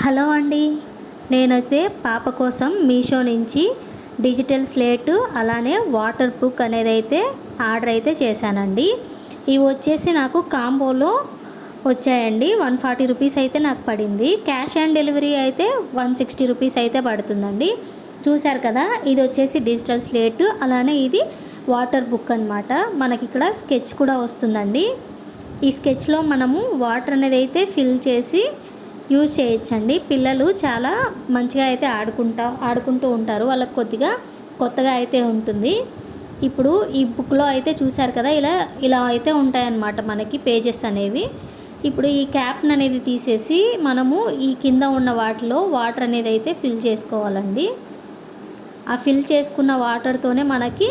Hello అండి, నేనైతే పాప కోసం మీషో నుంచి డిజిటల్ స్లేట్ అలానే వాటర్ బుక్ అనేది అయితే ఆర్డర్ అయితే చేశానండి. ఇవి వచ్చేసి నాకు కాంబోలో వచ్చాయండి. 140 రూపీస్ అయితే నాకు పడింది. క్యాష్ ఆన్ డెలివరీ అయితే 160 రూపీస్ అయితే పడుతుందండి. చూశారు కదా, ఇది వచ్చేసి డిజిటల్ స్లేట్ అలానే ఇది వాటర్ బుక్ అనమాట. మనకి ఇక్కడ స్కెచ్ కూడా వస్తుందండి. ఈ స్కెచ్లో మనము వాటర్ అనేది అయితే ఫిల్ చేసి యూజ్ చేయొచ్చండి. పిల్లలు చాలా మంచిగా అయితే ఆడుకుంటూ ఉంటారు. వాళ్ళకి కొత్తగా అయితే ఉంటుంది. ఇప్పుడు ఈ బుక్లో అయితే చూశారు కదా, ఇలా అయితే ఉంటాయన్నమాట మనకి పేజెస్ అనేవి. ఇప్పుడు ఈ క్యాప్ని అనేది తీసేసి మనము ఈ కింద ఉన్న వాటిలో వాటర్ అనేది అయితే ఫిల్ చేసుకోవాలండి. ఆ ఫిల్ చేసుకున్న వాటర్తోనే మనకి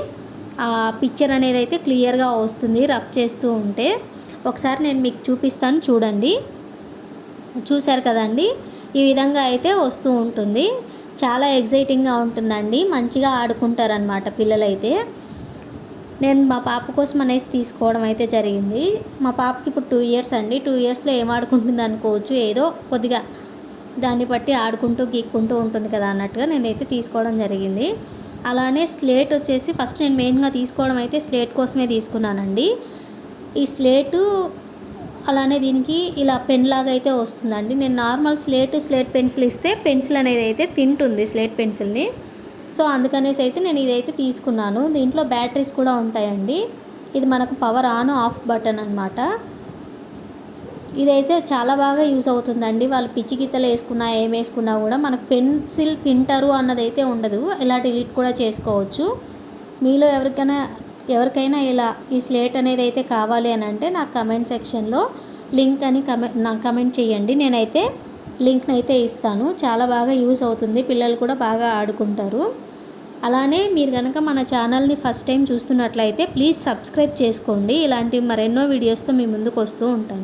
ఆ పిక్చర్ అనేది అయితే క్లియర్గా వస్తుంది రబ్ చేస్తూ ఉంటే. ఒకసారి నేను మీకు చూపిస్తాను, చూడండి. చూశారు కదండి, ఈ విధంగా అయితే వస్తూ ఉంటుంది. చాలా ఎగ్జైటింగ్గా ఉంటుందండి. మంచిగా ఆడుకుంటారనమాట పిల్లలైతే. నేను మా పాప కోసం అనేసి తీసుకోవడం అయితే జరిగింది. మా పాపకి ఇప్పుడు 2 ఇయర్స్ అండి. 2 ఇయర్స్లో ఏం ఆడుకుంటుంది అనుకోవచ్చు. ఏదో కొద్దిగా దాన్ని బట్టి ఆడుకుంటూ గీక్కుంటూ ఉంటుంది కదా అన్నట్టుగా నేనైతే తీసుకోవడం జరిగింది. అలానే స్లేట్ వచ్చేసి ఫస్ట్ నేను మెయిన్గా తీసుకోవడం అయితే స్లేట్ కోసమే తీసుకున్నానండి. ఈ స్లేటు అలానే దీనికి ఇలా పెన్ లాగా అయితే వస్తుందండి. నేను నార్మల్ స్లేట్ పెన్సిల్ ఇస్తే పెన్సిల్ అనేది అయితే తింటుంది స్లేట్ పెన్సిల్ని. సో అందుకనేసి అయితే నేను ఇదైతే తీసుకున్నాను. దీంట్లో బ్యాటరీస్ కూడా ఉంటాయండి. ఇది మనకు పవర్ ఆన్ ఆఫ్ బటన్ అనమాట. ఇదైతే చాలా బాగా యూజ్ అవుతుందండి. వాళ్ళు పిచ్చి గీతలు వేసుకున్నా ఏం వేసుకున్నా కూడా మనకు పెన్సిల్ తింటారు అన్నదైతే ఉండదు. ఇలా డిలీట్ కూడా చేసుకోవచ్చు. మీలో ఎవరికైనా ఇలా ఈ స్లేట్ అనేది అయితే కావాలి అని అంటే నాకు కమెంట్ సెక్షన్లో లింక్ అని కమెంట్ చేయండి. నేనైతే లింక్ని అయితే ఇస్తాను. చాలా బాగా యూస్ అవుతుంది. పిల్లలు కూడా బాగా ఆడుకుంటారు. అలానే మీరు కనుక మన ఛానల్ని ఫస్ట్ టైం చూస్తున్నట్లయితే ప్లీజ్ సబ్స్క్రైబ్ చేసుకోండి. ఇలాంటి మరెన్నో వీడియోస్తో మీ ముందుకు వస్తూ ఉంటాను.